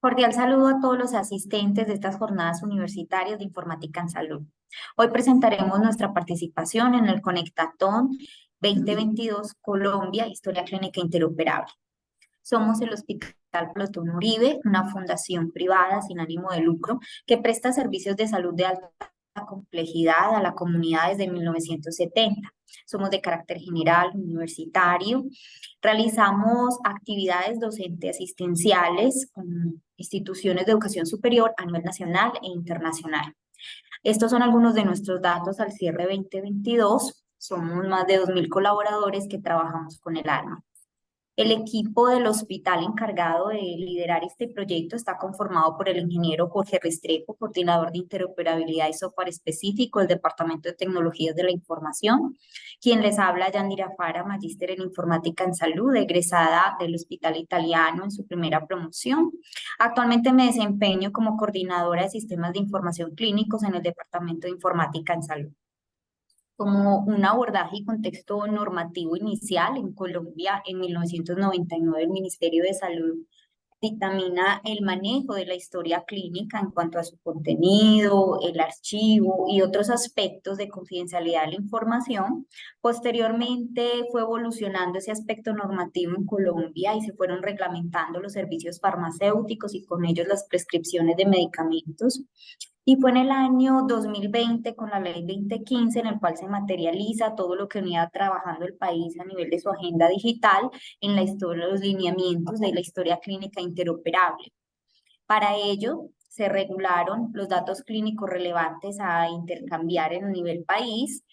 Cordial saludo a todos los asistentes de estas jornadas universitarias de Informática en Salud. Hoy presentaremos nuestra participación en el Conectatón 2022 Colombia, Historia Clínica Interoperable. Somos el Hospital Plotón Uribe, una fundación privada sin ánimo de lucro que presta servicios de salud de alta complejidad a la comunidad desde 1970. Somos de carácter general, universitario. Realizamos actividades docentes asistenciales con instituciones de educación superior a nivel nacional e internacional. Estos son algunos de nuestros datos al cierre 2022. Somos más de 2.000 colaboradores que trabajamos con el alma. El equipo del hospital encargado de liderar este proyecto está conformado por el ingeniero Jorge Restrepo, coordinador de interoperabilidad y software específico del Departamento de Tecnologías de la Información, quien les habla, Yandira Fara, magíster en informática en salud, egresada del Hospital Italiano en su primera promoción. Actualmente me desempeño como coordinadora de sistemas de información clínicos en el Departamento de Informática en Salud. Como un abordaje y contexto normativo inicial, en Colombia, en 1999, el Ministerio de Salud dictamina el manejo de la historia clínica en cuanto a su contenido, el archivo y otros aspectos de confidencialidad de la información. Posteriormente fue evolucionando ese aspecto normativo en Colombia y se fueron reglamentando los servicios farmacéuticos y con ellos las prescripciones de medicamentos. Y fue en el año 2020 con la ley 2015 en el cual se materializa todo lo que venía trabajando el país a nivel de su agenda digital en la historia, los lineamientos de la historia clínica interoperable. Para ello, se regularon los datos clínicos relevantes a intercambiar en el nivel país,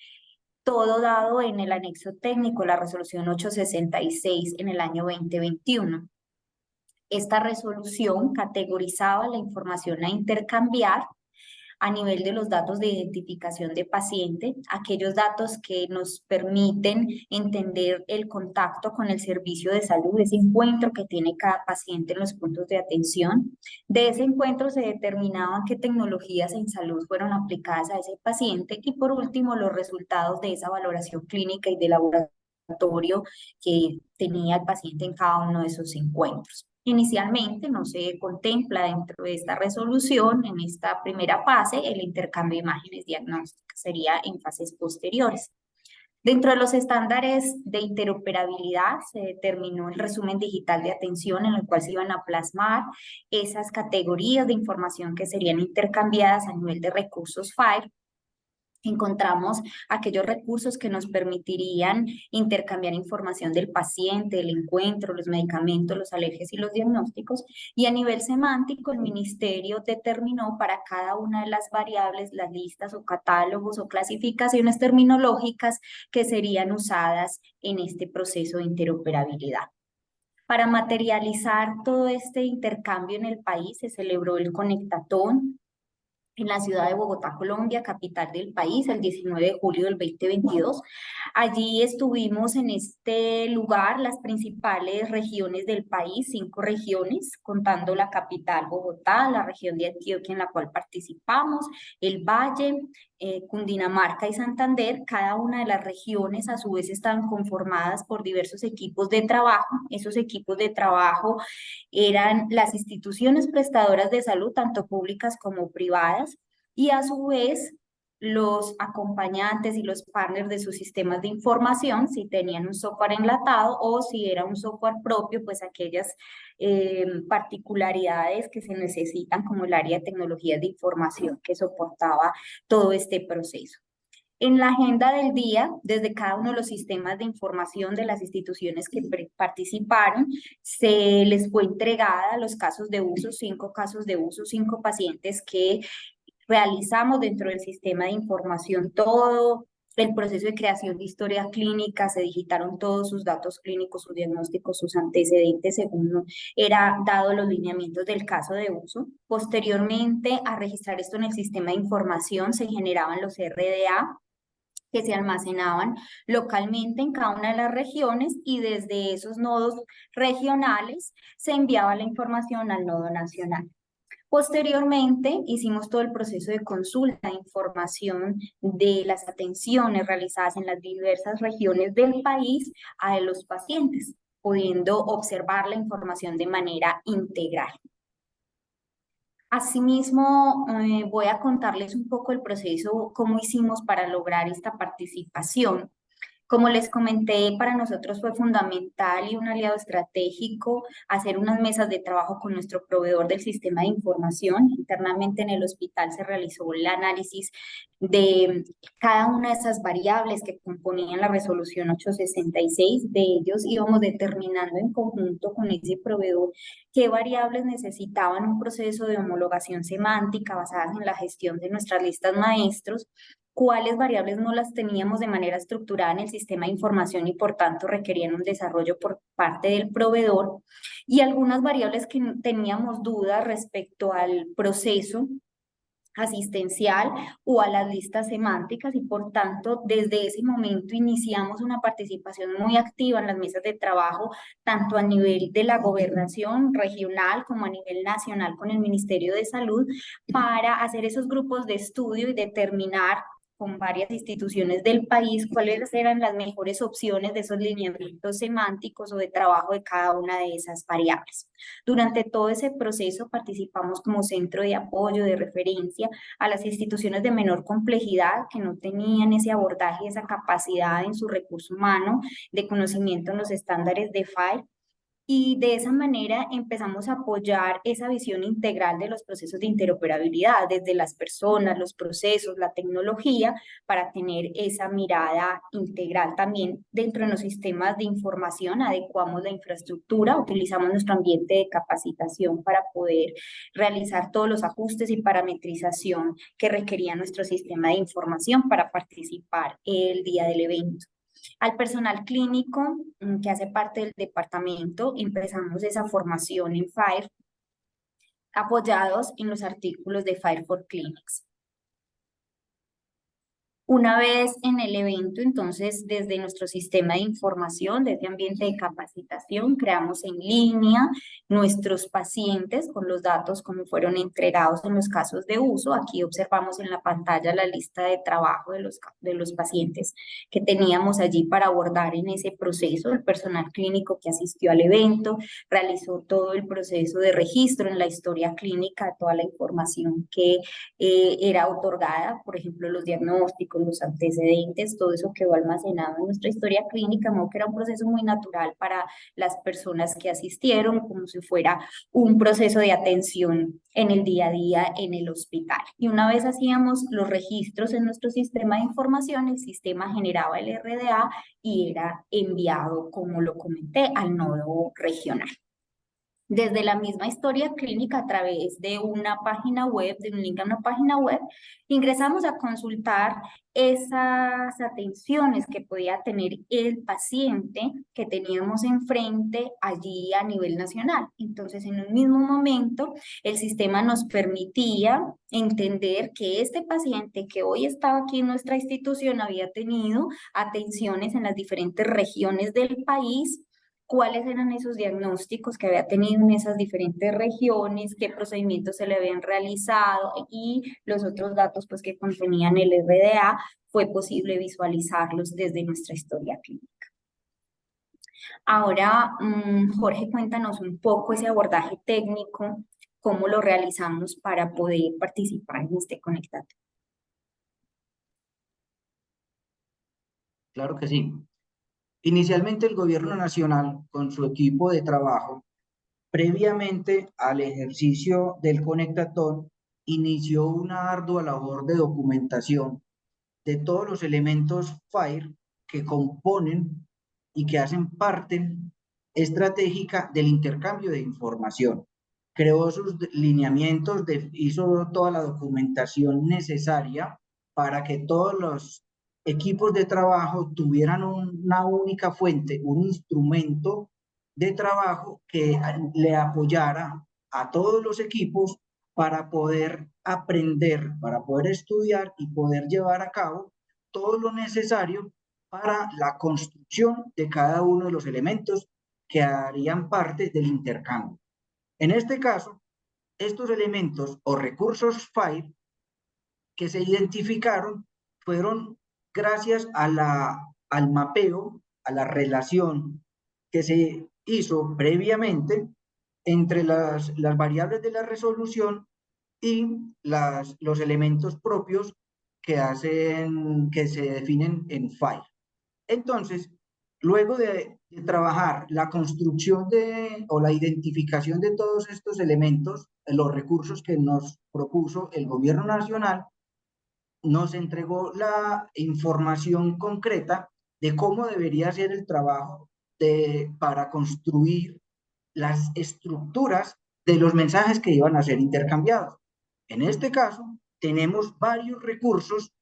todo dado en el anexo técnico, la resolución 866 en el año 2021. Esta resolución categorizaba la información a intercambiar a nivel de los datos de identificación de paciente, aquellos datos que nos permiten entender el contacto con el servicio de salud, ese encuentro que tiene cada paciente en los puntos de atención. De ese encuentro se determinaban qué tecnologías en salud fueron aplicadas a ese paciente y por último los resultados de esa valoración clínica y de laboratorio que tenía el paciente en cada uno de esos encuentros. Inicialmente no se contempla dentro de esta resolución, en esta primera fase, el intercambio de imágenes diagnósticas, sería en fases posteriores. Dentro de los estándares de interoperabilidad se determinó el resumen digital de atención en el cual se iban a plasmar esas categorías de información que serían intercambiadas a nivel de recursos FAIR. Encontramos aquellos recursos que nos permitirían intercambiar información del paciente, el encuentro, los medicamentos, los alergias y los diagnósticos. Y a nivel semántico, el ministerio determinó para cada una de las variables las listas o catálogos o clasificaciones terminológicas que serían usadas en este proceso de interoperabilidad. Para materializar todo este intercambio en el país, se celebró el Conectatón en la ciudad de Bogotá, Colombia, capital del país, el 19 de julio del 2022. Allí estuvimos en este lugar las principales regiones del país, 5 regiones, contando la capital Bogotá, la región de Antioquia en la cual participamos, el Valle, Cundinamarca y Santander. Cada una de las regiones a su vez están conformadas por diversos equipos de trabajo. Esos equipos de trabajo eran las instituciones prestadoras de salud, tanto públicas como privadas, y a su vez los acompañantes y los partners de sus sistemas de información, si tenían un software enlatado o si era un software propio, pues aquellas particularidades que se necesitan como el área de tecnologías de información que soportaba todo este proceso. En la agenda del día, desde cada uno de los sistemas de información de las instituciones que participaron, se les fue entregada los casos de uso, 5 casos de uso, 5 pacientes que realizamos dentro del sistema de información todo el proceso de creación de historia clínica, se digitaron todos sus datos clínicos, sus diagnósticos, sus antecedentes, según era dado los lineamientos del caso de uso. Posteriormente, a registrar esto en el sistema de información, se generaban los RDA, que se almacenaban localmente en cada una de las regiones y desde esos nodos regionales se enviaba la información al nodo nacional. Posteriormente, hicimos todo el proceso de consulta de información de las atenciones realizadas en las diversas regiones del país a los pacientes, pudiendo observar la información de manera integral. Asimismo, voy a contarles un poco el proceso, cómo hicimos para lograr esta participación. Como les comenté, para nosotros fue fundamental y un aliado estratégico hacer unas mesas de trabajo con nuestro proveedor del sistema de información. Internamente en el hospital se realizó el análisis de cada una de esas variables que componían la resolución 866. De ellos íbamos determinando en conjunto con ese proveedor qué variables necesitaban un proceso de homologación semántica basadas en la gestión de nuestras listas maestros, cuáles variables no las teníamos de manera estructurada en el sistema de información y por tanto requerían un desarrollo por parte del proveedor, y algunas variables que teníamos dudas respecto al proceso asistencial o a las listas semánticas, y por tanto desde ese momento iniciamos una participación muy activa en las mesas de trabajo, tanto a nivel de la gobernación regional como a nivel nacional con el Ministerio de Salud, para hacer esos grupos de estudio y determinar con varias instituciones del país cuáles eran las mejores opciones de esos lineamientos semánticos o de trabajo de cada una de esas variables. Durante todo ese proceso participamos como centro de apoyo, de referencia a las instituciones de menor complejidad que no tenían ese abordaje, esa capacidad en su recurso humano de conocimiento en los estándares de FAIR, y de esa manera empezamos a apoyar esa visión integral de los procesos de interoperabilidad, desde las personas, los procesos, la tecnología, para tener esa mirada integral también dentro de los sistemas de información. Adecuamos la infraestructura, utilizamos nuestro ambiente de capacitación para poder realizar todos los ajustes y parametrización que requería nuestro sistema de información para participar el día del evento. Al personal clínico que hace parte del departamento, empezamos esa formación en FAIR, apoyados en los artículos de FAIR for Clinics. Una vez en el evento, entonces, desde nuestro sistema de información, desde ambiente de capacitación, creamos en línea nuestros pacientes con los datos como fueron entregados en los casos de uso. Aquí observamos en la pantalla la lista de trabajo de los pacientes que teníamos allí para abordar en ese proceso. El personal clínico que asistió al evento realizó todo el proceso de registro en la historia clínica, toda la información que era otorgada, por ejemplo, los diagnósticos, los antecedentes, todo eso quedó almacenado en nuestra historia clínica, ¿no? Que era un proceso muy natural para las personas que asistieron, como si fuera un proceso de atención en el día a día en el hospital. Y una vez hacíamos los registros en nuestro sistema de información, el sistema generaba el RDA y era enviado, como lo comenté, al nodo regional. Desde la misma historia clínica, a través de una página web, de un link a una página web, ingresamos a consultar esas atenciones que podía tener el paciente que teníamos enfrente allí a nivel nacional. Entonces, en un mismo momento, el sistema nos permitía entender que este paciente que hoy estaba aquí en nuestra institución había tenido atenciones en las diferentes regiones del país, cuáles eran esos diagnósticos que había tenido en esas diferentes regiones, qué procedimientos se le habían realizado, y los otros datos pues que contenían el RDA, fue posible visualizarlos desde nuestra historia clínica. Ahora, Jorge, cuéntanos un poco ese abordaje técnico, cómo lo realizamos para poder participar en este Conectate. Claro que sí. Inicialmente el gobierno nacional, con su equipo de trabajo, previamente al ejercicio del Conectatón, inició una ardua labor de documentación de todos los elementos FAIR que componen y que hacen parte estratégica del intercambio de información. Creó sus lineamientos, hizo toda la documentación necesaria para que todos los equipos de trabajo tuvieran una única fuente, un instrumento de trabajo que le apoyara a todos los equipos para poder aprender, para poder estudiar y poder llevar a cabo todo lo necesario para la construcción de cada uno de los elementos que harían parte del intercambio. En este caso, estos elementos o recursos FAIR que se identificaron fueron gracias al mapeo, a la relación que se hizo previamente entre las variables de la resolución y los elementos propios que se definen en FIRE. Entonces, luego de trabajar la construcción o la identificación de todos estos elementos, los recursos que nos propuso el gobierno nacional, nos entregó la información concreta de cómo debería ser el trabajo para construir las estructuras de los mensajes que iban a ser intercambiados. En este caso, tenemos varios recursos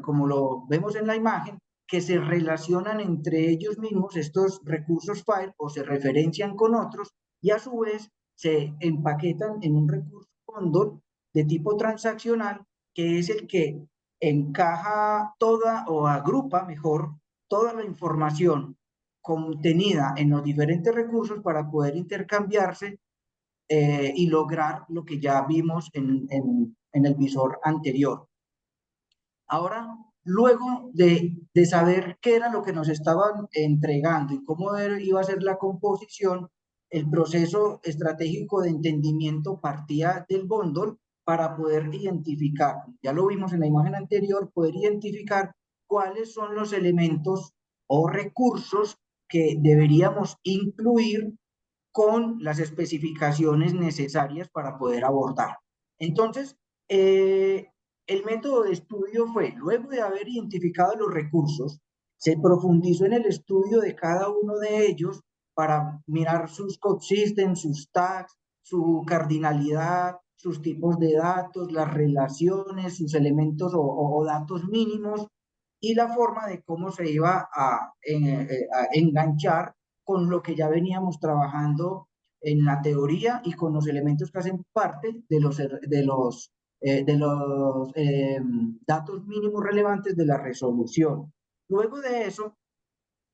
como lo vemos en la imagen, que se relacionan entre ellos mismos, estos recursos FIRE, o se referencian con otros, y a su vez se empaquetan en un recurso bundle de tipo transaccional, que es el que encaja toda o agrupa mejor toda la información contenida en los diferentes recursos para poder intercambiarse y lograr lo que ya vimos en el visor anterior. Ahora, luego de saber qué era lo que nos estaban entregando y cómo iba a ser la composición, el proceso estratégico de entendimiento partía del bundle para poder identificar, ya lo vimos en la imagen anterior, poder identificar cuáles son los elementos o recursos que deberíamos incluir con las especificaciones necesarias para poder abordar. Entonces, el método de estudio fue, luego de haber identificado los recursos, se profundizó en el estudio de cada uno de ellos para mirar sus coexistents, sus tags, su cardinalidad, sus tipos de datos, las relaciones, sus elementos o datos mínimos y la forma de cómo se iba a enganchar con lo que ya veníamos trabajando en la teoría y con los elementos que hacen parte de los datos mínimos relevantes de la resolución. Luego de eso,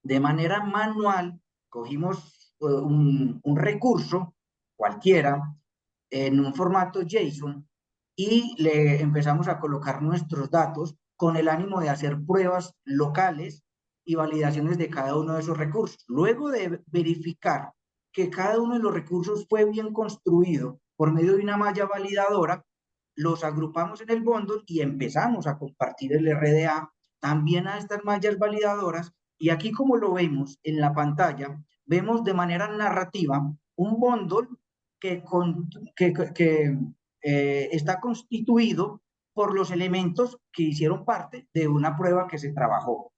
de manera manual, cogimos un recurso cualquiera en un formato JSON y le empezamos a colocar nuestros datos con el ánimo de hacer pruebas locales y validaciones de cada uno de esos recursos. Luego de verificar que cada uno de los recursos fue bien construido por medio de una malla validadora, los agrupamos en el bundle y empezamos a compartir el RDA también a estas mallas validadoras. Y aquí, como lo vemos en la pantalla, vemos de manera narrativa un bundle que, está constituido por los elementos que hicieron parte de una prueba que se trabajó.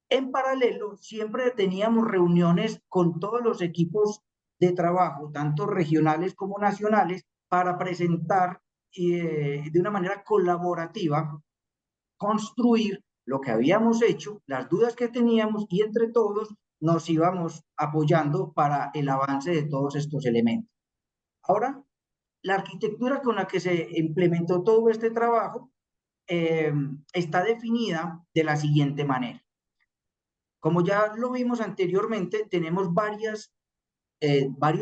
En paralelo, siempre teníamos reuniones con todos los equipos de trabajo, tanto regionales como nacionales, para presentar de una manera colaborativa, construir lo que habíamos hecho, las dudas que teníamos y entre todos nos íbamos apoyando para el avance de todos estos elementos. Ahora, la arquitectura con la que se implementó todo este trabajo está definida de la siguiente manera. Como ya lo vimos anteriormente, tenemos varios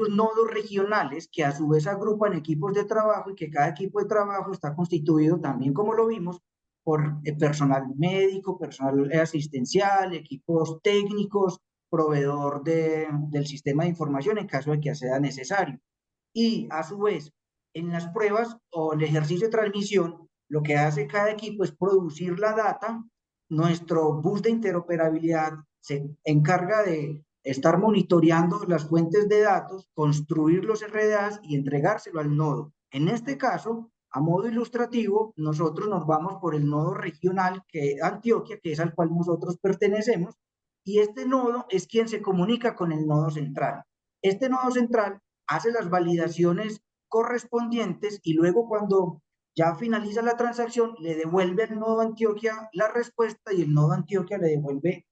nodos regionales que a su vez agrupan equipos de trabajo y que cada equipo de trabajo está constituido también, como lo vimos, por personal médico, personal asistencial, equipos técnicos, proveedor del sistema de información en caso de que sea necesario. Y a su vez, en las pruebas o el ejercicio de transmisión, lo que hace cada equipo es producir la data. Nuestro bus de interoperabilidad se encarga de estar monitoreando las fuentes de datos, construir los RDAs y entregárselo al nodo. En este caso, a modo ilustrativo, nosotros nos vamos por el nodo regional que Antioquia, que es al cual nosotros pertenecemos, y este nodo es quien se comunica con el nodo central. Este nodo central hace las validaciones correspondientes y luego cuando ya finaliza la transacción, le devuelve al nodo Antioquia la respuesta y el nodo Antioquia le devuelve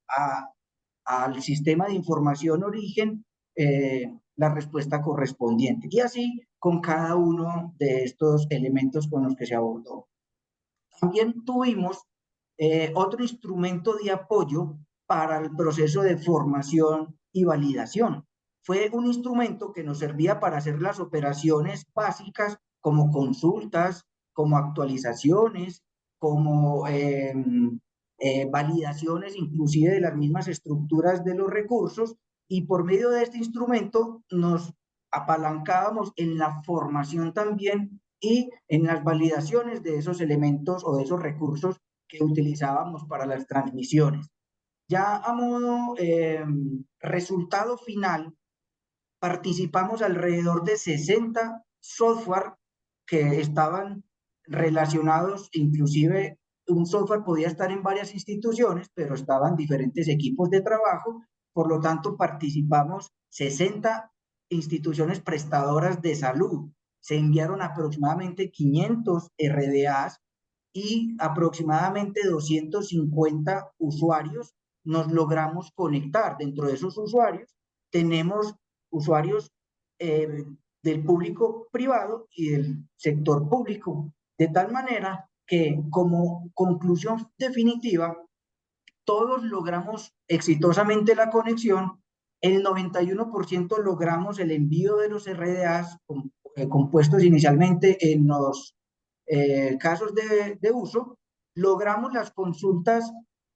al sistema de información origen la respuesta correspondiente. Y así con cada uno de estos elementos con los que se abordó. También tuvimos otro instrumento de apoyo para el proceso de formación y validación. Fue un instrumento que nos servía para hacer las operaciones básicas como consultas, como actualizaciones, como validaciones inclusive de las mismas estructuras de los recursos, y por medio de este instrumento nos apalancábamos en la formación también y en las validaciones de esos elementos o de esos recursos que utilizábamos para las transmisiones. Ya a modo resultado final, participamos alrededor de 60 software que estaban relacionados, inclusive un software podía estar en varias instituciones, pero estaban diferentes equipos de trabajo, por lo tanto participamos 60 instituciones prestadoras de salud. Se enviaron aproximadamente 500 RDAs y aproximadamente 250 usuarios nos logramos conectar. Dentro de esos usuarios tenemos usuarios del público privado y del sector público, de tal manera que como conclusión definitiva, todos logramos exitosamente la conexión, el 91% logramos el envío de los RDAs compuestos inicialmente en los casos de uso, logramos las consultas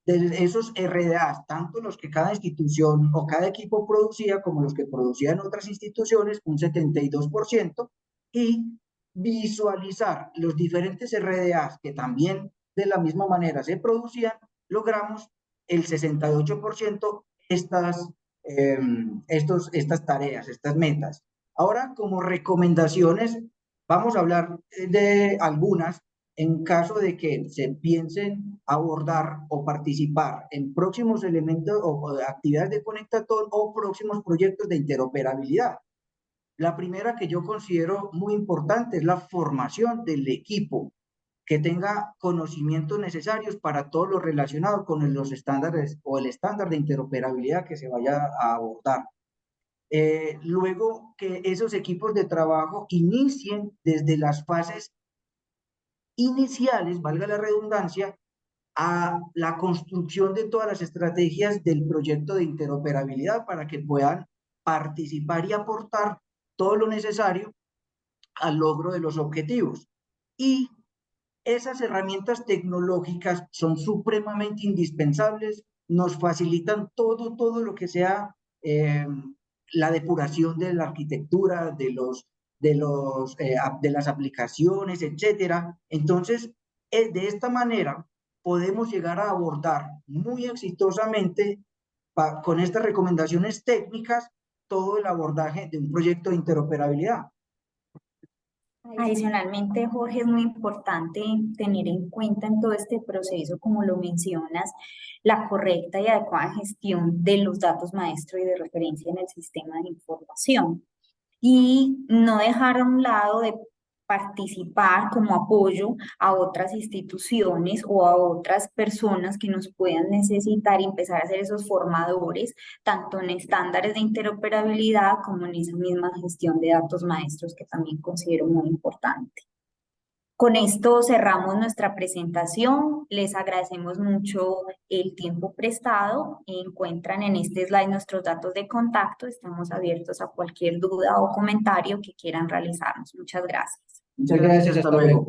de esos RDAs, tanto los que cada institución o cada equipo producía como los que producían otras instituciones, un 72%, y visualizar los diferentes RDAs que también de la misma manera se producían, logramos el 68% estas tareas, estas metas. Ahora, como recomendaciones, vamos a hablar de algunas en caso de que se piensen abordar o participar en próximos elementos o actividades de Conectatón o próximos proyectos de interoperabilidad. La primera que yo considero muy importante es la formación del equipo, que tenga conocimientos necesarios para todo lo relacionado con los estándares o el estándar de interoperabilidad que se vaya a abordar. Luego que esos equipos de trabajo inicien desde las fases iniciales, valga la redundancia, a la construcción de todas las estrategias del proyecto de interoperabilidad para que puedan participar y aportar todo lo necesario al logro de los objetivos. Y esas herramientas tecnológicas son supremamente indispensables, nos facilitan todo lo que sea la depuración de la arquitectura, de las aplicaciones, etcétera. Entonces, de esta manera podemos llegar a abordar muy exitosamente con estas recomendaciones técnicas todo el abordaje de un proyecto de interoperabilidad. Adicionalmente, Jorge, es muy importante tener en cuenta en todo este proceso, como lo mencionas, la correcta y adecuada gestión de los datos maestros y de referencia en el sistema de información y no dejar a un lado de participar como apoyo a otras instituciones o a otras personas que nos puedan necesitar y empezar a ser esos formadores, tanto en estándares de interoperabilidad como en esa misma gestión de datos maestros que también considero muy importante. Con esto cerramos nuestra presentación. Les agradecemos mucho el tiempo prestado. Encuentran en este slide nuestros datos de contacto. Estamos abiertos a cualquier duda o comentario que quieran realizarnos. Muchas gracias. Muchas gracias, hasta luego.